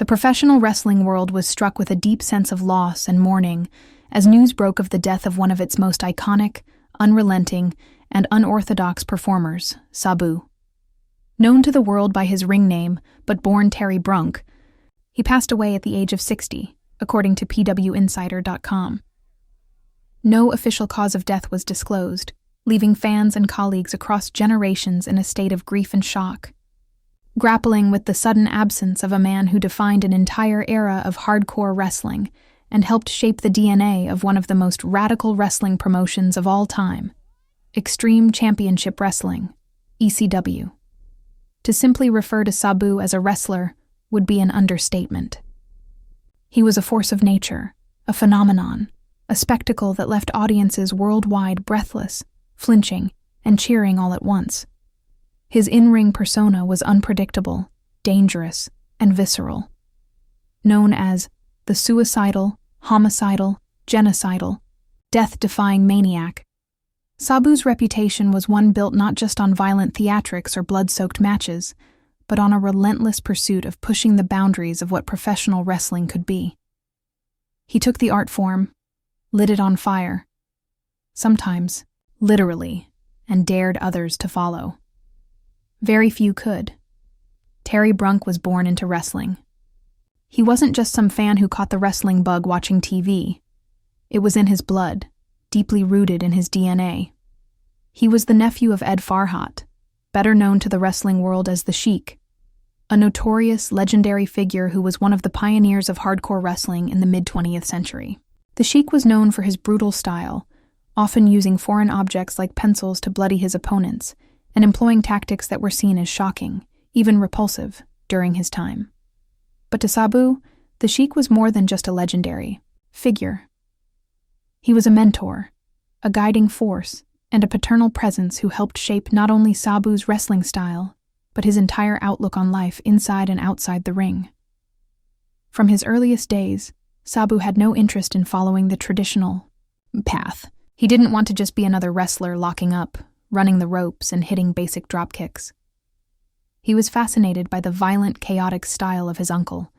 professional wrestling world was struck with a deep sense of loss and mourning as news broke of the death of one of its most iconic, unrelenting, and unorthodox performers, Sabu. Known to the world by his ring name, but born Terry Brunk, he passed away at the age of 60, according to pwinsider.com. No official cause of death was disclosed, leaving fans and colleagues across generations in a state of grief and shock, grappling with the sudden absence of a man who defined an entire era of hardcore wrestling and helped shape the DNA of one of the most radical wrestling promotions of all time, Extreme Championship Wrestling, ECW. To simply refer to Sabu as a wrestler would be an understatement. He was a force of nature, a phenomenon, a spectacle that left audiences worldwide breathless, flinching, and cheering all at once. His in-ring persona was unpredictable, dangerous, and visceral. Known as the suicidal, homicidal, genocidal, death-defying maniac, Sabu's reputation was one built not just on violent theatrics or blood-soaked matches, but on a relentless pursuit of pushing the boundaries of what professional wrestling could be. He took the art form, lit it on fire, sometimes literally, and dared others to follow. Very few could. Terry Brunk was born into wrestling. He wasn't just some fan who caught the wrestling bug watching TV. It was in his blood, deeply rooted in his DNA. He was the nephew of Ed Farhat, better known to the wrestling world as the Sheik, a notorious, legendary figure who was one of the pioneers of hardcore wrestling in the mid-20th century. The Sheik was known for his brutal style, often using foreign objects like pencils to bloody his opponents, and employing tactics that were seen as shocking, even repulsive, during his time. But to Sabu, the Sheik was more than just a legendary figure. He was a mentor, a guiding force, and a paternal presence who helped shape not only Sabu's wrestling style, but his entire outlook on life inside and outside the ring. From his earliest days, Sabu had no interest in following the traditional path. He didn't want to just be another wrestler locking up, running the ropes, and hitting basic dropkicks. He was fascinated by the violent, chaotic style of his uncle,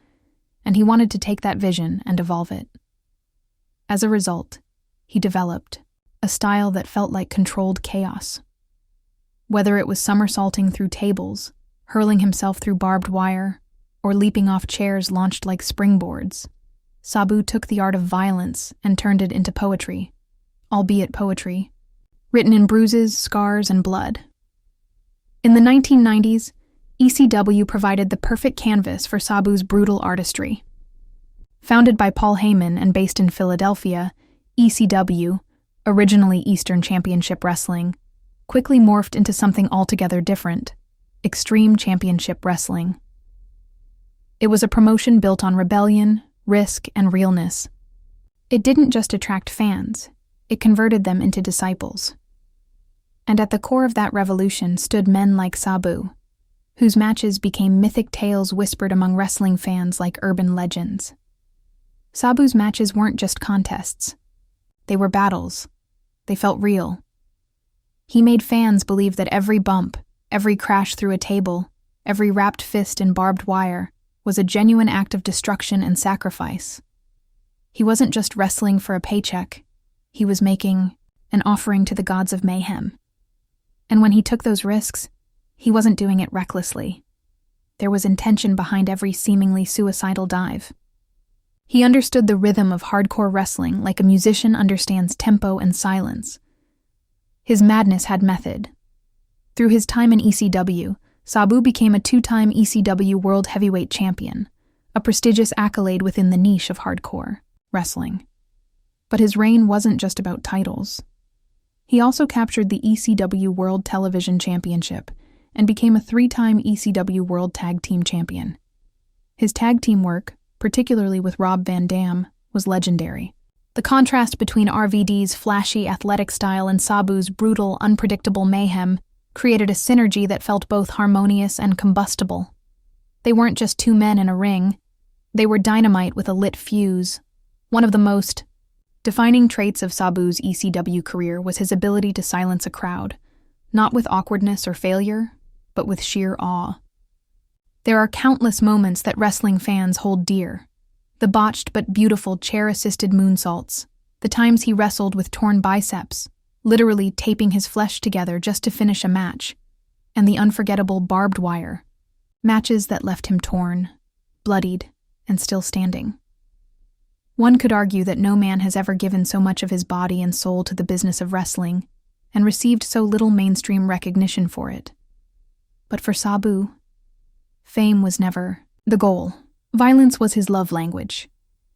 and he wanted to take that vision and evolve it. As a result, he developed a style that felt like controlled chaos. Whether it was somersaulting through tables, hurling himself through barbed wire, or leaping off chairs launched like springboards, Sabu took the art of violence and turned it into poetry, albeit poetry, written in bruises, scars, and blood. In the 1990s, ECW provided the perfect canvas for Sabu's brutal artistry. Founded by Paul Heyman and based in Philadelphia, ECW, originally Eastern Championship Wrestling, quickly morphed into something altogether different: Extreme Championship Wrestling. It was a promotion built on rebellion, risk, and realness. It didn't just attract fans, it converted them into disciples. And at the core of that revolution stood men like Sabu, whose matches became mythic tales whispered among wrestling fans like urban legends. Sabu's matches weren't just contests. They were battles. They felt real. He made fans believe that every bump, every crash through a table, every wrapped fist in barbed wire was a genuine act of destruction and sacrifice. He wasn't just wrestling for a paycheck. He was making an offering to the gods of mayhem. And when he took those risks, he wasn't doing it recklessly. There was intention behind every seemingly suicidal dive. He understood the rhythm of hardcore wrestling like a musician understands tempo and silence. His madness had method. Through his time in ECW, Sabu became a two-time ECW World Heavyweight Champion, a prestigious accolade within the niche of hardcore wrestling. But his reign wasn't just about titles. He also captured the ECW World Television Championship and became a three-time ECW World Tag Team Champion. His tag team work, particularly with Rob Van Dam, was legendary. The contrast between RVD's flashy athletic style and Sabu's brutal, unpredictable mayhem created a synergy that felt both harmonious and combustible. They weren't just two men in a ring. They were dynamite with a lit fuse. One of the most defining traits of Sabu's ECW career was his ability to silence a crowd, not with awkwardness or failure, but with sheer awe. There are countless moments that wrestling fans hold dear. The botched but beautiful chair-assisted moonsaults, the times he wrestled with torn biceps, literally taping his flesh together just to finish a match, and the unforgettable barbed wire, matches that left him torn, bloodied, and still standing. One could argue that no man has ever given so much of his body and soul to the business of wrestling and received so little mainstream recognition for it. But for Sabu, fame was never the goal. Violence was his love language.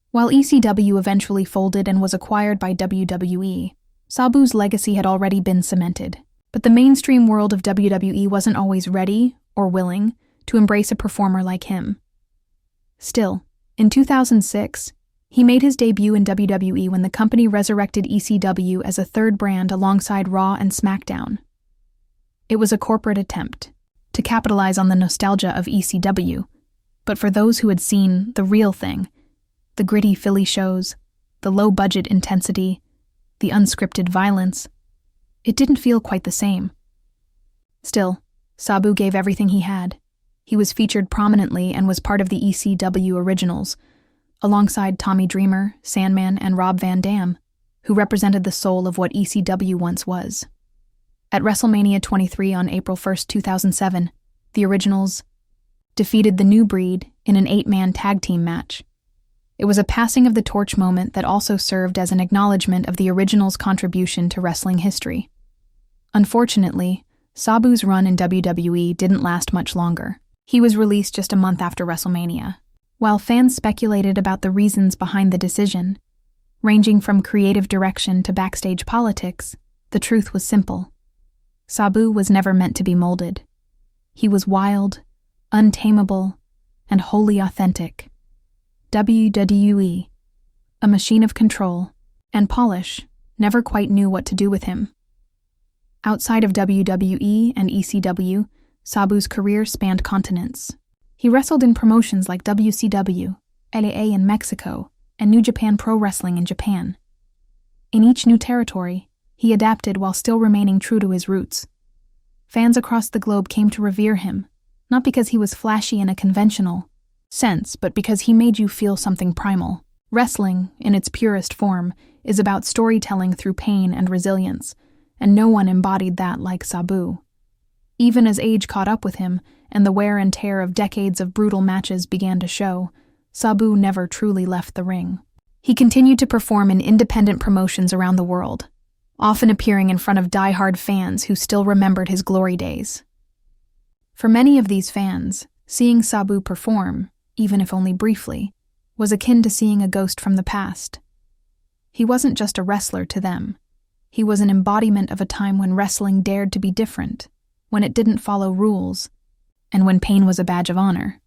While ECW eventually folded and was acquired by WWE, Sabu's legacy had already been cemented. But the mainstream world of WWE wasn't always ready or willing to embrace a performer like him. Still, in 2006, he made his debut in WWE when the company resurrected ECW as a third brand alongside Raw and SmackDown. It was a corporate attempt to capitalize on the nostalgia of ECW, but for those who had seen the real thing, the gritty Philly shows, the low-budget intensity, the unscripted violence, it didn't feel quite the same. Still, Sabu gave everything he had. He was featured prominently and was part of the ECW originals, alongside Tommy Dreamer, Sandman, and Rob Van Dam, who represented the soul of what ECW once was. At WrestleMania 23 on April 1, 2007, the originals defeated the New Breed in an 8-man tag team match. It was a passing of the torch moment that also served as an acknowledgement of the originals' contribution to wrestling history. Unfortunately, Sabu's run in WWE didn't last much longer. He was released just a month after WrestleMania. While fans speculated about the reasons behind the decision, ranging from creative direction to backstage politics, the truth was simple. Sabu was never meant to be molded. He was wild, untamable, and wholly authentic. WWE, a machine of control and polish, never quite knew what to do with him. Outside of WWE and ECW, Sabu's career spanned continents. He wrestled in promotions like WCW, LAA in Mexico, and New Japan Pro Wrestling in Japan. In each new territory, he adapted while still remaining true to his roots. Fans across the globe came to revere him, not because he was flashy in a conventional sense, but because he made you feel something primal. Wrestling, in its purest form, is about storytelling through pain and resilience, and no one embodied that like Sabu. Even as age caught up with him, and the wear and tear of decades of brutal matches began to show, Sabu never truly left the ring. He continued to perform in independent promotions around the world, often appearing in front of die-hard fans who still remembered his glory days. For many of these fans, seeing Sabu perform, even if only briefly, was akin to seeing a ghost from the past. He wasn't just a wrestler to them. He was an embodiment of a time when wrestling dared to be different, when it didn't follow rules, and when pain was a badge of honor.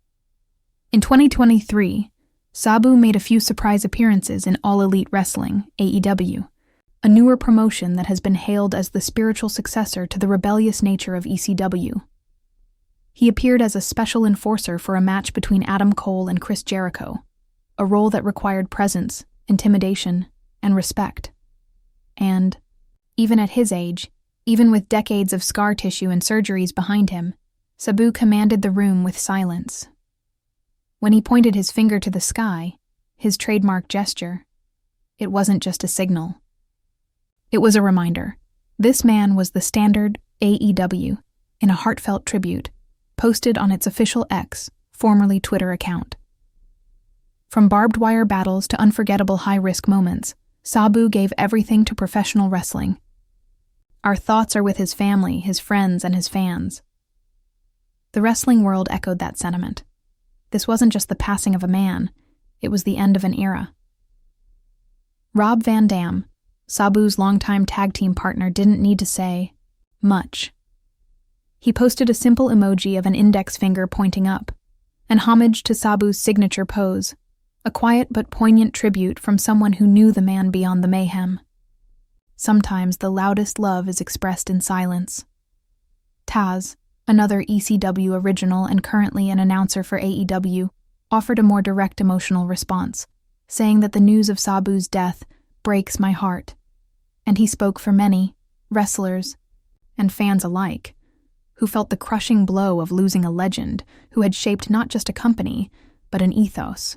In 2023, Sabu made a few surprise appearances in All Elite Wrestling, AEW, a newer promotion that has been hailed as the spiritual successor to the rebellious nature of ECW. He appeared as a special enforcer for a match between Adam Cole and Chris Jericho, a role that required presence, intimidation, and respect. And, even at his age, even with decades of scar tissue and surgeries behind him, Sabu commanded the room with silence. When he pointed his finger to the sky, his trademark gesture, it wasn't just a signal. It was a reminder. This man was the standard AEW in a heartfelt tribute, posted on its official X, formerly Twitter account. From barbed wire battles to unforgettable high-risk moments, Sabu gave everything to professional wrestling. Our thoughts are with his family, his friends, and his fans. The wrestling world echoed that sentiment. This wasn't just the passing of a man, it was the end of an era. Rob Van Dam, Sabu's longtime tag team partner, didn't need to say much. He posted a simple emoji of an index finger pointing up, an homage to Sabu's signature pose, a quiet but poignant tribute from someone who knew the man beyond the mayhem. Sometimes the loudest love is expressed in silence. Taz, another ECW original and currently an announcer for AEW, offered a more direct emotional response, saying that the news of Sabu's death breaks my heart. And he spoke for many, wrestlers, and fans alike, who felt the crushing blow of losing a legend who had shaped not just a company, but an ethos.